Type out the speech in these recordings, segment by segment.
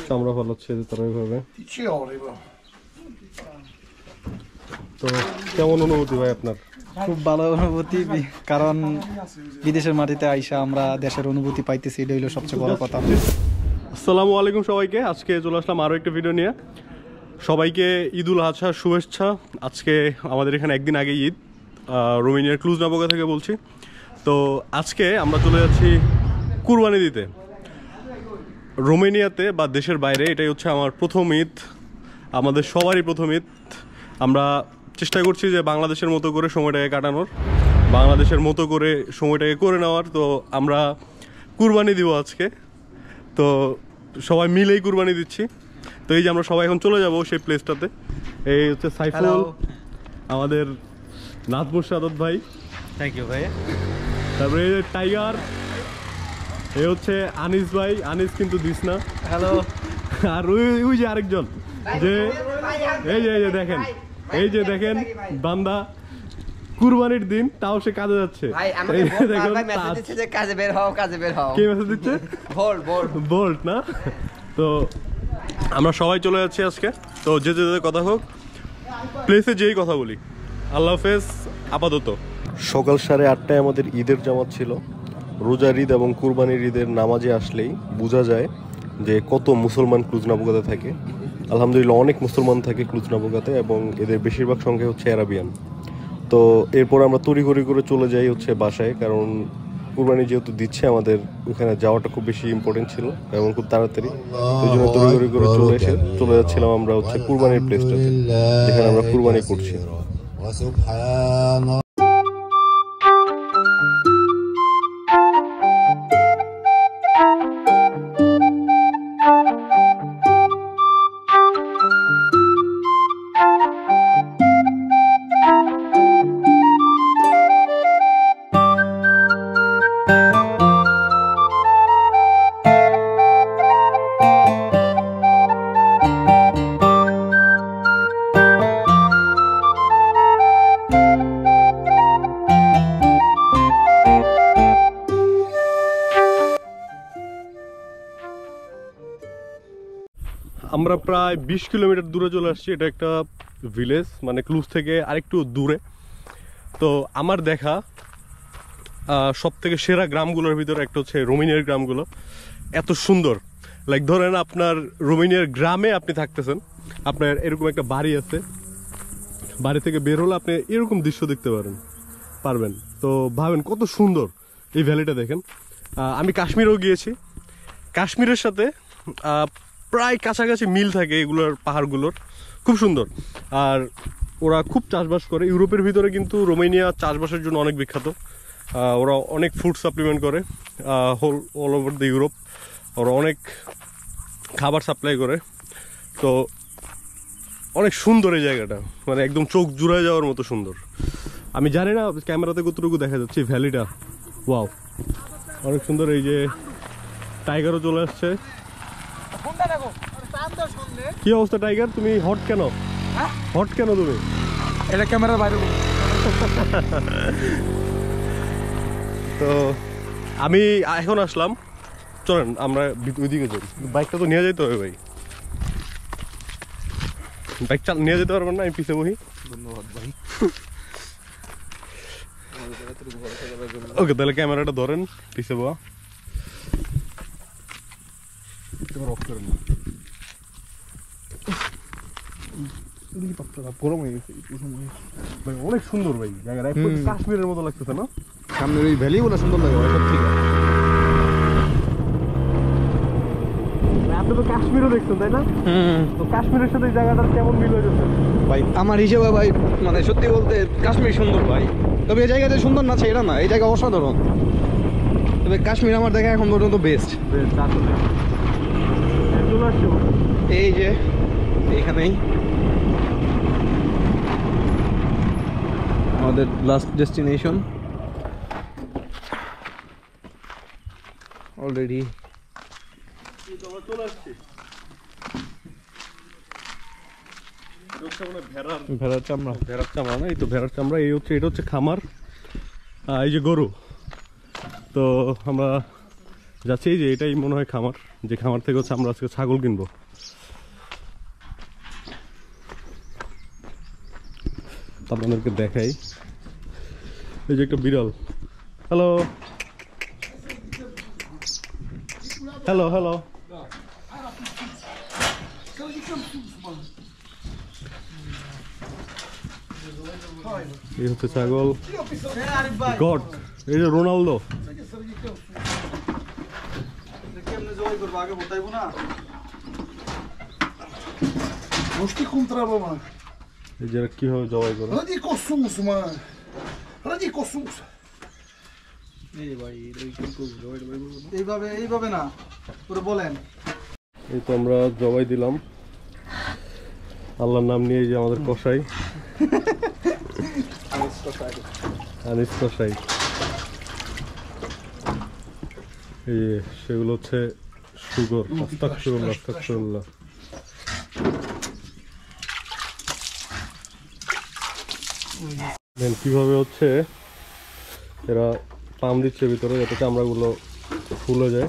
চামড়া ফালাচ্ছে তারা এইভাবে। তো কেমন অনুভূতি ভাই আপনার? খুব ভালো অনুভূতি, কারণ বিদেশের মাটিতে আইসা আমরা দেশের অনুভূতি পাইতেছি, এটা হইলো সবচেয়ে বড় কথা। আসসালামু আলাইকুম সবাইকে। আজকে চলে আসলাম আরও একটা ভিডিও নিয়ে। সবাইকে ঈদ উল আজহার শুভেচ্ছা। আজকে আমাদের এখানে একদিন আগে ঈদ, রোমানিয়ার ক্লুজ-নাপোকা থেকে বলছি। তো আজকে আমরা চলে যাচ্ছি কুরবানি দিতে রোমানিয়াতে বা দেশের বাইরে। এটাই হচ্ছে আমার প্রথম ঈদ, আমাদের সবারই প্রথম ঈদ। আমরা চেষ্টা করছি যে বাংলাদেশের মতো করে সময়টাকে কাটানোর, বাংলাদেশের মতো করে সময়টাকে করে নেওয়ার। তো আমরা কুরবানি দিব আজকে, তো সবাই মিলেই কুরবানি দিচ্ছি। তো এই যে আমরা সবাই এখন চলে যাব সেই প্লেসটাতে। এই হচ্ছে সাইফুল, আমাদের নাজমুর সাদত ভাই, থ্যাংক ইউ ভাই। তারপরে এই যে টাইগার, এই হচ্ছে আনিস ভাই, আনিস কিন্তু দিস না। হ্যালো। আর ওই যে আরেকজন, যে এই যে দেখেন, এই যে দেখেন বান্দা, কুরবানির দিন তাও সে কাজে যাচ্ছে। বোল্ট না? তো আমরা সবাই চলে যাচ্ছি আজকে। তো যে কথা হোক, প্লেসে যেই কথা বলি। আল্লাহ হাফেজ আপাতত। সকাল 8:30টায় আমাদের ঈদের জামাত ছিল। রোজার ঈদ এবং কুরবানির ঈদের নামাজে আসলেই বোঝা যায় যে কত মুসলমান ক্লুজ-নাপোকাতে থাকে। আলহামদুলিল্লাহ অনেক মুসলমান থাকে ক্লুজ-নাপোকাতে, এবং এদের বেশিরভাগ সংখ্যা হচ্ছে আরাবিয়ান। তো এরপর আমরা তড়িঘড়ি করে চলে যাই হচ্ছে বাসায়, কারণ কুরবানি যেহেতু দিচ্ছে আমাদের ওখানে যাওয়াটা খুব বেশি ইম্পর্টেন্ট ছিল এবং খুব তাড়াতাড়ি। সেই জন্য তড়িঘড়ি করে চলে যাচ্ছিলাম আমরা হচ্ছে কুরবানির প্লেসটাতে, যেখানে আমরা কুরবানি করছি। আমরা প্রায় 20 কিলোমিটার দূরে চলে আসছি। এটা একটা ভিলেজ, মানে ক্লুজ থেকে আরেকটু দূরে। তো আমার দেখা সব থেকে সেরা গ্রামগুলোর ভিতরে একটা হচ্ছে রোমানিয়ার গ্রামগুলো। এত সুন্দর, লাইক ধরেন আপনার রোমানিয়ার গ্রামে আপনি থাকতেছেন, আপনার এরকম একটা বাড়ি আছে, বাড়ি থেকে বের হলে আপনি এরকম দৃশ্য দেখতে পারবেন। তো ভাবেন কত সুন্দর এই ভ্যালিটা। দেখেন, আমি কাশ্মীরেও গিয়েছি, কাশ্মীরের সাথে প্রায় কাছাকাছি মিল থাকে এগুলোর, পাহাড়গুলোর খুব সুন্দর। আর ওরা খুব চাষবাস করে। ইউরোপের ভিতরে কিন্তু রোমানিয়া চাষবাসের জন্য অনেক বিখ্যাত। ওরা অনেক ফুড সাপ্লিমেন্ট করে, অল ওভার দ্য ইউরোপ ওরা অনেক খাবার সাপ্লাই করে। তো অনেক সুন্দর এই জায়গাটা, মানে একদম চোখ জুড়ে যাওয়ার মতো সুন্দর। আমি জানি না ক্যামেরাতে কতটুকু দেখা যাচ্ছে এই ভ্যালিটা। ওয়াও, অনেক সুন্দর। এই যে টাইগারও চলে আসছে। কি অবস্থা টাইগার, তুমি হট কেন? হট কেন তুমি? এটা ক্যামেরার বাইরে। তো আমি এখন আসলাম, চলেন আমরা ওইদিকে যাই। বাইকটা তো নিয়ে যেতে হবে ভাই, বাইক নিয়ে যেতে পারবেন না? আমি পিছিয়ে বহি। ধন্যবাদ ভাই। ওকে, তাহলে ক্যামেরাটা ধরেন, পিছিয়ে বয়া। অফ করেন না, গরম হয়ে গেছে ভাই। অনেক সুন্দর ভাই জায়গাটা, কাশ্মীরের মতো লাগতেছে না? সামনের ওই ভ্যালি গুলো সুন্দর লাগে সব ঠিক আছে। আপনি তো কাশ্মীরও দেখছেন তাই না? তো কাশ্মীরের সাথে এই জায়গাটার কেমন মিল হয়ে যাচ্ছে ভাই? আমার হিসেবে ভাই, মানে সত্যি বলতে কাশ্মীর সুন্দর ভাই। তবে এই জায়গাতে সুন্দর না সেটা না, এই জায়গা অসাধারণ। তবে কাশ্মীর আমার দেখা এখন পর্যন্ত বেস্ট। এই যে এইখানেই আমাদের লাস্ট ডেস্টিনেশন অলরেডি। চলে আসছি। ভেড়ার চামড়া। ভেড়ার চামড়া না, এই তো ভেড়ার চামড়া। এই হচ্ছে, এটা হচ্ছে খামার, এই যে গরু। তো আমরা যাচ্ছি, এই যে এটাই মনে হয় খামার, যে খামার থেকে হচ্ছে আমরা আজকে ছাগল কিনবো। আপনাদেরকে দেখাই, এই যে একটা বিড়াল। Hello hello hello. এই হচ্ছে ছাগল। গড, এই যে রোনালদো। এই যে কিভাবে জবাই করে। এইভাবে না পুরো বলেন। এই তো আমরা জবাই দিলাম আল্লাহর নাম নিয়ে। এই যে আমাদের কসাই আনিস কসাই। এই যে সেগুলো হচ্ছে সুগর। আস্তাগফিরুল্লাহ আস্তাগফিরুল্লাহ। কিভাবে হচ্ছে এরা পাম দিচ্ছে ভিতরে, যাতে চামড়াগুলো ফুলে যায়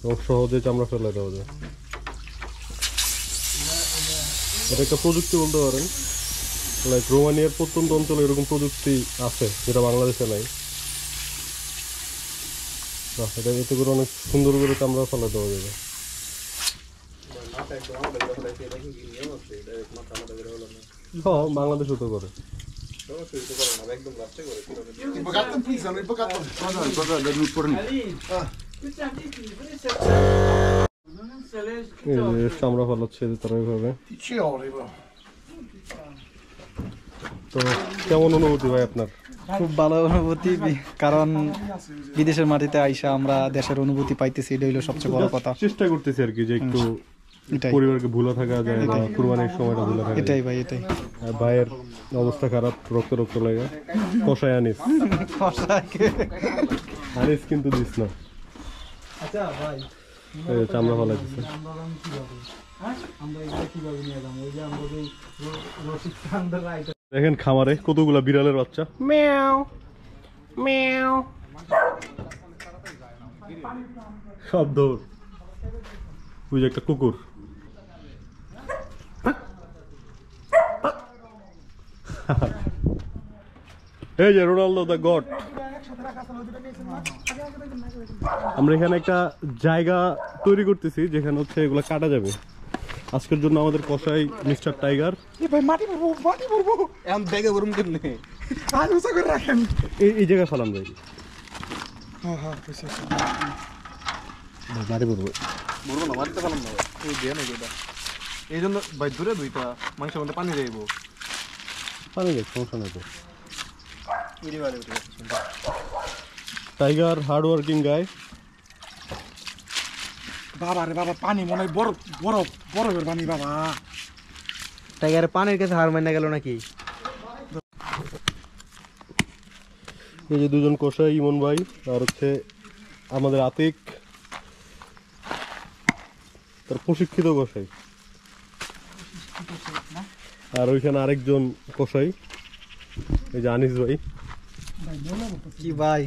এবং সহজে চামড়া ফেলে দেওয়া যায়। এটা একটা প্রযুক্তি বলতে পারেন, লাইক রোমানিয়ার প্রত্যন্ত অঞ্চলে এরকম প্রযুক্তি আছে যেটা বাংলাদেশে নাই। এটা এতে করে অনেক সুন্দর করে চামড়া ফেলে দেওয়া যাবে। হ্যাঁ, বাংলাদেশও তো করে। চামড়া ফেলাচ্ছে তারা এইভাবে। তো কেমন অনুভূতি ভাই আপনার? খুব ভালো অনুভূতি, কারণ বিদেশের মাটিতে আইসা আমরা দেশের অনুভূতি পাইতেছি, এটা হলো সবচেয়ে বড় কথা। চেষ্টা করতেছি আর কি, যে একটু পরিবারকে ভুলে থাকা যায় না, কুরবানির সময়টা ভুলে থাকা। এটাই ভাই, এটাই। ভাইয়ের অবস্থা খারাপ, রক্ত লাগে। কষায় আনিস, আনিস কিন্তু দিস না। আচ্ছা ভাই, চামড়া ফেলা দিচ্ছে। দেখেন খামারে কতগুলা বিড়ালের বাচ্চা। ম্যাও ম্যাও, সব দৌড়। ওই যে একটা কুকুর। এই যে রোনালদো দ্য গড। আমরা এখানে একটা জায়গা তৈরি করতেছি যেখানে হচ্ছে এগুলো কাটা যাবে। আজকের জন্য আমাদের কসাই মিস্টার টাইগার। এই জায়গায় ফেলাম যাই, মাটি পড়বো। এই জন্য ভাই দূরে দুইটা মাংসের মধ্যে পানি যাইব। পানি যাক, সমস্যা নেই তো। টাইগার হার্ড ওয়ার্কিং গাই। বাবা রে বাবা, পানি মনে হয় বরফের পানি বাবা। টাইগার পানির কাছে হার মাইনা গেল নাকি? এই যে দুজন কসাই, ইমন ভাই আর হচ্ছে আমাদের আতিক, তার প্রশিক্ষিত কসাই। আর ওইখানে আরেকজন কসাই, এই যে আনিস ভাই। কি ভাই,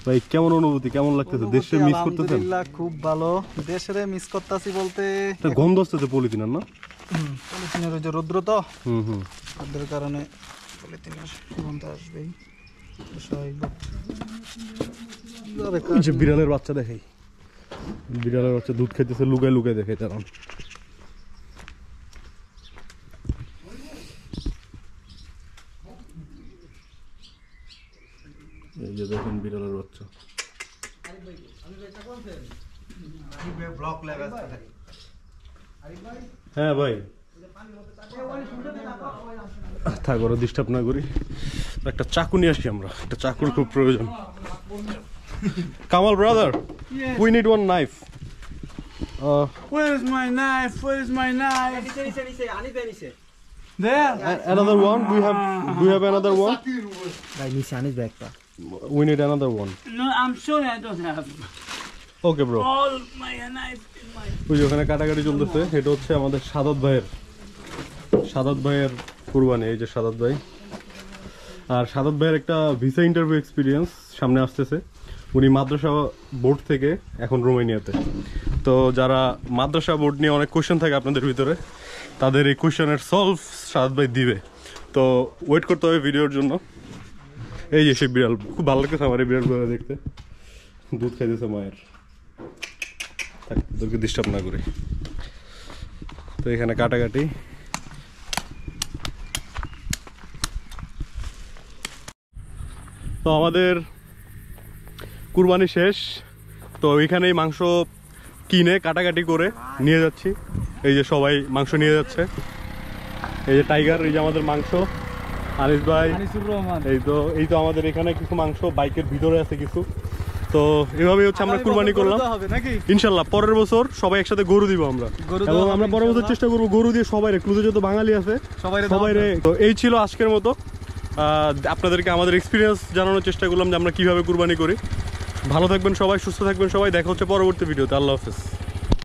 ভাই কেমন অনুভূতি, কেমন লাগতেছে? দেশে মিস করতেছেন? খুব ভালো, দেশে মিস করতেছি বলতে। গন্ধ আসতেছে পলিথিনের, না? পলিথিনের ওই যে রৌদ্র তো, হুম রৌদ্রের কারণে পলিথিনের গন্ধ আসবেই। যে বিড়ালের বাচ্চা দেখাই, বিড়ালের বাচ্চা দুধ খাইতেছে লুকায় লুকায়, দেখে তারা। এই যে দেখেন বিড়ালের বাচ্চা। হ্যাঁ ভাই, থাক ওরা ডিস্টার্ব না করি। একটা চাকু নিয়ে আসি আমরা, একটা চাকুর খুব প্রয়োজন। Kamal brother, we need one knife. Where's my knife? Where's my knife? There. Another one? Do you have another one? ভাই নিচে আনিস ব্যাগটা। We need another one. No, I'm sorry, I don't have. Okay bro. All my knife in my. ওই যে ওখানে কাটাকাটি চলতেছে, এটা হচ্ছে আমাদের সাদাত ভাইয়ের সাদাত ভাইয়ের কুরবানি, এই যে সাদাত ভাই। আর সাদাত ভাইয়ের একটা ভিসা ইন্টারভিউ এক্সপিরিয়েন্স সামনে আসতেছে। উনি মাদ্রাসা বোর্ড থেকে এখন রোমানিয়াতে। তো যারা মাদ্রাসা বোর্ড নিয়ে অনেক কোয়েশ্চেন থাকে আপনাদের ভিতরে, তাদের এই কোয়েশ্চেনের সলভ সাদাত ভাই দিবে। তো ওয়েট করতে হবে ভিডিওর জন্য। এই যে সেই বিড়াল, খুব ভালো লাগতেছে আমার এই বিড়ালগুলো দেখতে। দুধ খাইতেছে মায়ের, ওদেরকে ডিস্টার্ব না করে। তো এখানে কাটাকাটি। তো আমাদের কুরবানি শেষ। তো এখানেই মাংস কিনে কাটাকাটি করে নিয়ে যাচ্ছি। এই যে সবাই মাংস নিয়ে যাচ্ছে। এই যে টাইগার, এই যে আমাদের মাংস, আনিস ভাই, এই তো আমাদের এখানে কিছু মাংস বাইকের ভিতরে আছে কিছু। তো এভাবেই হচ্ছে আমরা কুরবানি করলাম। ইনশাল্লাহ পরের বছর সবাই একসাথে গরু দিব আমরা, এবং আমরা পরের বছর চেষ্টা করবো গরু দিয়ে সবাই ক্লুজে যত বাঙালি আছে সবাই। তো এই ছিল আজকের মতো। আপনাদেরকে আমাদের এক্সপিরিয়েন্স জানানোর চেষ্টা করলাম যে আমরা কিভাবে কুরবানি করি। ভালো থাকবেন সবাই, সুস্থ থাকবেন সবাই। দেখা হচ্ছে পরবর্তী ভিডিওতে। আল্লাহ হাফেজ।